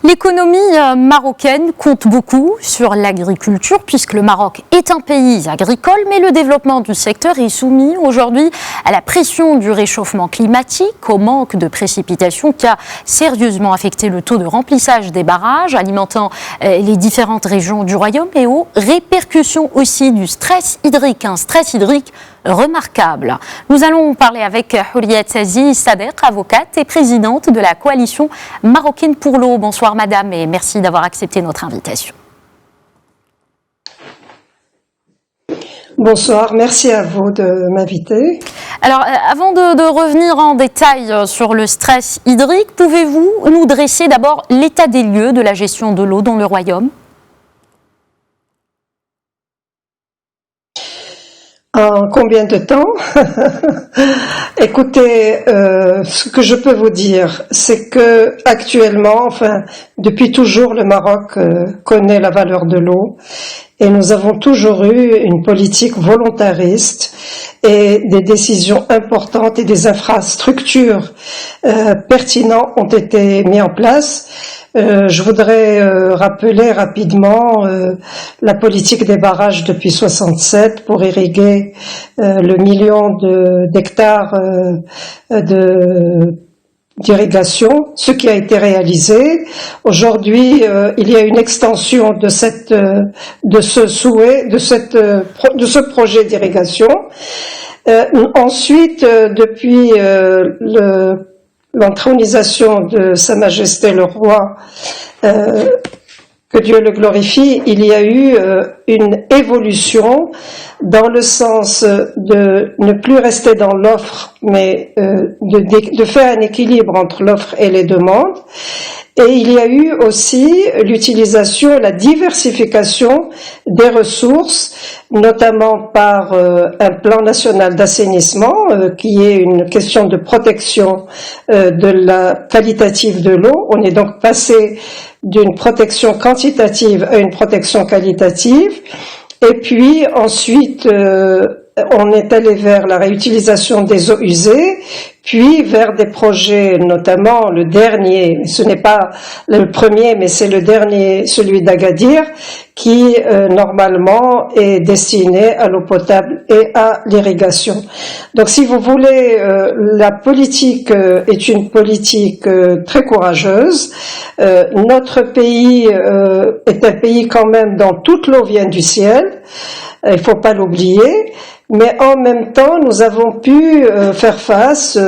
L'économie marocaine compte beaucoup sur l'agriculture puisque le Maroc est un pays agricole, mais le développement du secteur est soumis aujourd'hui à la pression du réchauffement climatique, au manque de précipitations qui a sérieusement affecté le taux de remplissage des barrages alimentant les différentes régions du royaume et aux répercussions aussi du stress hydrique, un stress hydrique remarquable. Nous allons parler avec Houriet Aziz Sadek, avocate et présidente de la coalition marocaine pour l'eau. Bonsoir madame et merci d'avoir accepté notre invitation. Bonsoir, merci à vous de m'inviter. Alors, avant de revenir en détail sur le stress hydrique, pouvez-vous nous dresser d'abord l'état des lieux de la gestion de l'eau dans le royaume ? En combien de temps? Écoutez, ce que je peux vous dire, c'est que actuellement, depuis toujours, le Maroc connaît la valeur de l'eau et nous avons toujours eu une politique volontariste et des décisions importantes et des infrastructures pertinentes ont été mises en place. Je voudrais rappeler rapidement la politique des barrages depuis 67 pour irriguer le million d'hectares d'irrigation, ce qui a été réalisé. Aujourd'hui, il y a une extension de ce projet d'irrigation. Ensuite, depuis l'entronisation de Sa Majesté le Roi, que Dieu le glorifie, il y a eu une évolution dans le sens de ne plus rester dans l'offre, mais de faire un équilibre entre l'offre et les demandes. Et il y a eu aussi l'utilisation et la diversification des ressources, notamment par un plan national d'assainissement, qui est une question de protection de la qualitative de l'eau. On est donc passé d'une protection quantitative à une protection qualitative. Et puis ensuite, on est allé vers la réutilisation des eaux usées, puis vers des projets, notamment le dernier, ce n'est pas le premier, mais c'est le dernier, celui d'Agadir, qui normalement est destiné à l'eau potable et à l'irrigation. Donc si vous voulez, la politique est une politique très courageuse. Notre pays est un pays quand même dont toute l'eau vient du ciel, il faut pas l'oublier. Mais en même temps, nous avons pu faire face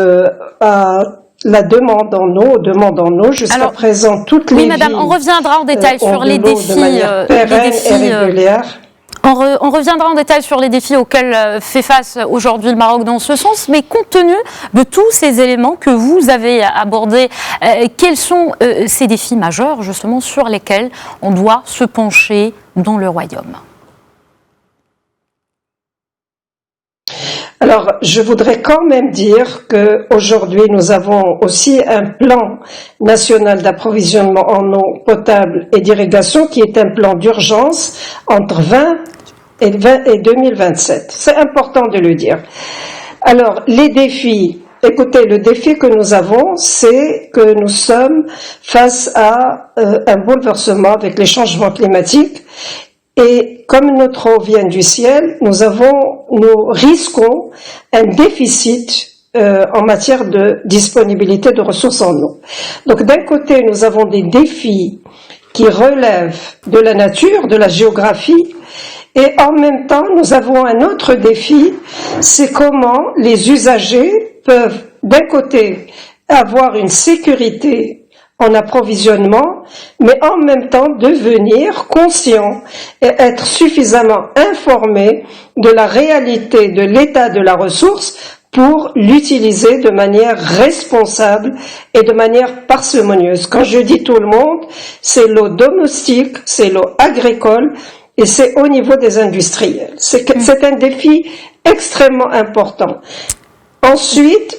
à la demande en eau, jusqu'à présent, toutes les villes. Oui, madame, on reviendra en détail sur les défis. On reviendra en détail sur les défis auxquels fait face aujourd'hui le Maroc dans ce sens, mais compte tenu de tous ces éléments que vous avez abordés, quels sont ces défis majeurs, justement, sur lesquels on doit se pencher dans le royaume ? Alors, je voudrais quand même dire qu'aujourd'hui, nous avons aussi un plan national d'approvisionnement en eau potable et d'irrigation qui est un plan d'urgence entre 20 et 2027. C'est important de le dire. Alors, les défis. Écoutez, le défi que nous avons, c'est que nous sommes face à un bouleversement avec les changements climatiques. Et comme notre eau vient du ciel, nous risquons un déficit en matière de disponibilité de ressources en eau. Donc d'un côté, nous avons des défis qui relèvent de la nature, de la géographie, et en même temps, nous avons un autre défi, c'est comment les usagers peuvent d'un côté avoir une sécurité en approvisionnement, mais en même temps devenir conscient et être suffisamment informé de la réalité de l'état de la ressource pour l'utiliser de manière responsable et de manière parcimonieuse. Quand je dis tout le monde, c'est l'eau domestique, c'est l'eau agricole et c'est au niveau des industriels. C'est un défi extrêmement important. Ensuite,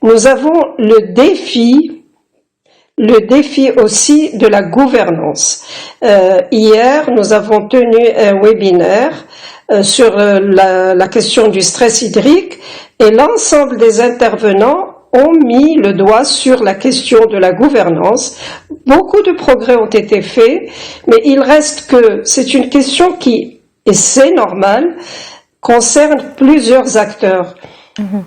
nous avons le défi aussi de la gouvernance. Hier, nous avons tenu un webinaire sur la question du stress hydrique et l'ensemble des intervenants ont mis le doigt sur la question de la gouvernance. Beaucoup de progrès ont été faits, mais il reste que c'est une question qui, et c'est normal, concerne plusieurs acteurs.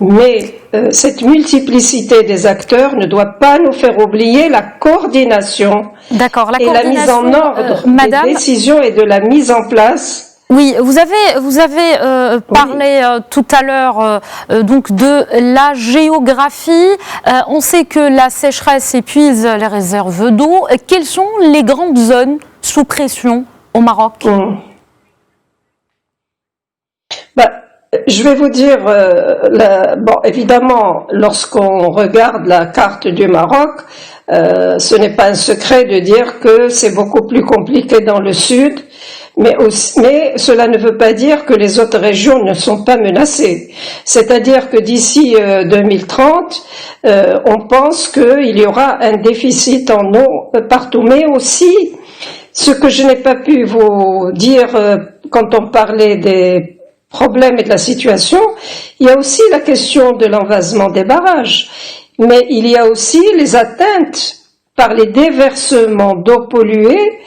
Mais cette multiplicité des acteurs ne doit pas nous faire oublier la coordination et la mise en ordre des décisions et de la mise en place. Oui, vous avez parlé tout à l'heure donc de la géographie. On sait que la sécheresse épuise les réserves d'eau. Quelles sont les grandes zones sous pression au Maroc? Je vais vous dire, évidemment, lorsqu'on regarde la carte du Maroc, ce n'est pas un secret de dire que c'est beaucoup plus compliqué dans le sud, mais cela ne veut pas dire que les autres régions ne sont pas menacées. C'est-à-dire que d'ici 2030, on pense qu'il y aura un déficit en eau partout, mais aussi, ce que je n'ai pas pu vous dire quand on parlait des problème et de la situation, il y a aussi la question de l'envasement des barrages, mais il y a aussi les atteintes par les déversements d'eau polluée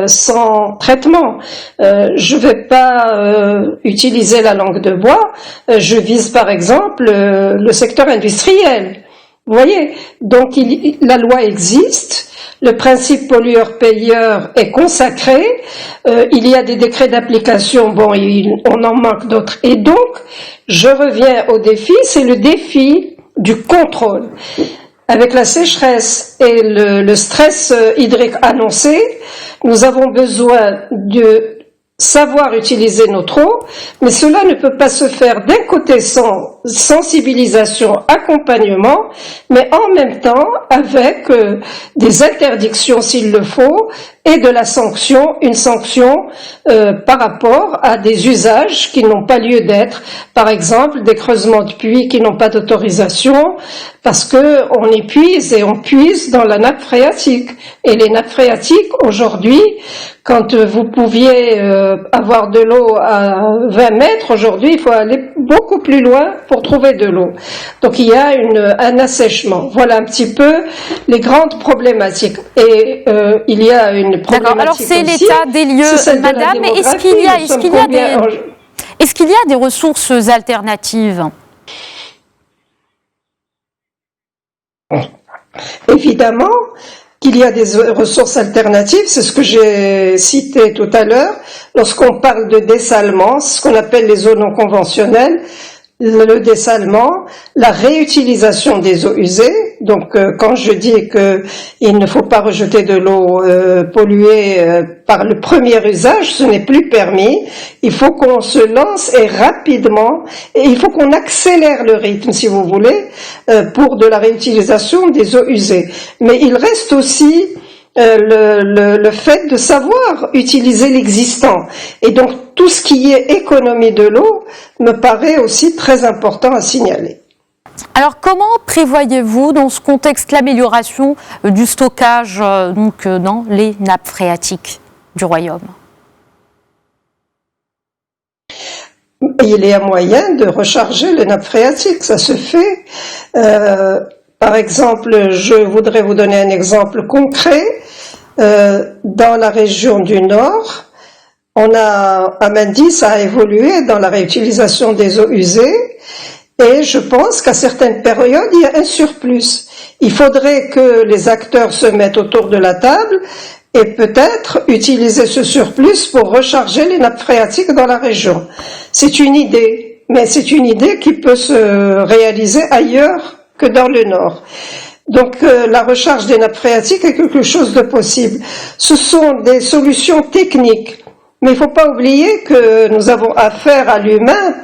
sans traitement. Je ne vais pas utiliser la langue de bois, je vise par exemple le secteur industriel. Vous voyez, donc la loi existe. Le principe pollueur-payeur est consacré, il y a des décrets d'application, on en manque d'autres. Et donc, je reviens au défi, c'est le défi du contrôle. Avec la sécheresse et le stress hydrique annoncé, nous avons besoin de savoir utiliser notre eau, mais cela ne peut pas se faire d'un côté sans sensibilisation, accompagnement, mais en même temps avec des interdictions s'il le faut et de la sanction, une sanction par rapport à des usages qui n'ont pas lieu d'être, par exemple des creusements de puits qui n'ont pas d'autorisation, parce que on épuise et on puise dans la nappe phréatique. Et les nappes phréatiques aujourd'hui, quand vous pouviez avoir de l'eau à 20 mètres, aujourd'hui il faut aller beaucoup plus loin pour trouver de l'eau. Donc il y a un assèchement. Voilà un petit peu les grandes problématiques. Et il y a une problématique. D'accord. Alors c'est l'état des lieux, madame. Mais est-ce qu'il y a des ressources alternatives? Évidemment qu'il y a des ressources alternatives, c'est ce que j'ai cité tout à l'heure, lorsqu'on parle de dessalement, ce qu'on appelle les eaux non conventionnelles, le dessalement, la réutilisation des eaux usées. Donc quand je dis qu'il ne faut pas rejeter de l'eau polluée par le premier usage, ce n'est plus permis. Il faut qu'on se lance et rapidement, et il faut qu'on accélère le rythme, si vous voulez, pour de la réutilisation des eaux usées. Mais il reste aussi le fait de savoir utiliser l'existant. Et donc tout ce qui est économie de l'eau me paraît aussi très important à signaler. Alors comment prévoyez-vous dans ce contexte l'amélioration du stockage dans les nappes phréatiques du Royaume? Il y a moyen de recharger les nappes phréatiques, ça se fait. Par exemple, je voudrais vous donner un exemple concret. Dans la région du Nord, Amandi, ça a évolué dans la réutilisation des eaux usées, et je pense qu'à certaines périodes, il y a un surplus. Il faudrait que les acteurs se mettent autour de la table et peut-être utiliser ce surplus pour recharger les nappes phréatiques dans la région. C'est une idée, mais c'est une idée qui peut se réaliser ailleurs que dans le Nord. Donc la recharge des nappes phréatiques est quelque chose de possible. Ce sont des solutions techniques, mais il ne faut pas oublier que nous avons affaire à l'humain,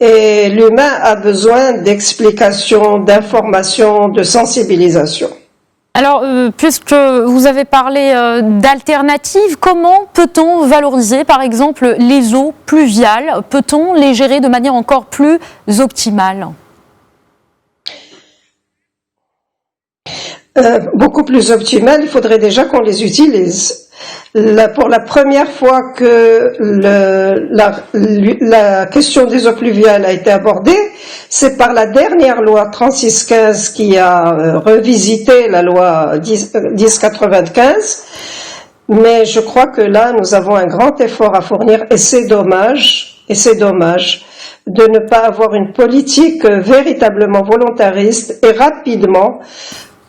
et l'humain a besoin d'explications, d'informations, de sensibilisation. Alors, puisque vous avez parlé d'alternatives, comment peut-on valoriser, par exemple, les eaux pluviales? Peut-on les gérer de manière encore plus optimale? Beaucoup plus optimale, il faudrait déjà qu'on les utilise. Pour la première fois que la question des eaux pluviales a été abordée, c'est par la dernière loi 3615 qui a revisité la loi 1095. Mais je crois que là, nous avons un grand effort à fournir et c'est dommage de ne pas avoir une politique véritablement volontariste et rapidement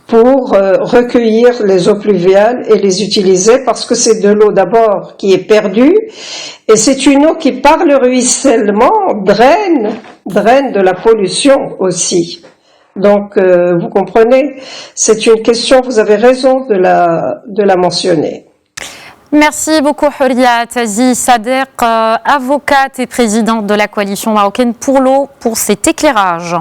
pour recueillir les eaux pluviales et les utiliser parce que c'est de l'eau d'abord qui est perdue et c'est une eau qui par le ruissellement draine de la pollution aussi. Donc vous comprenez, c'est une question, vous avez raison de la mentionner. Merci beaucoup Huria Tazi Sader, avocate et présidente de la coalition marocaine pour l'eau, pour cet éclairage.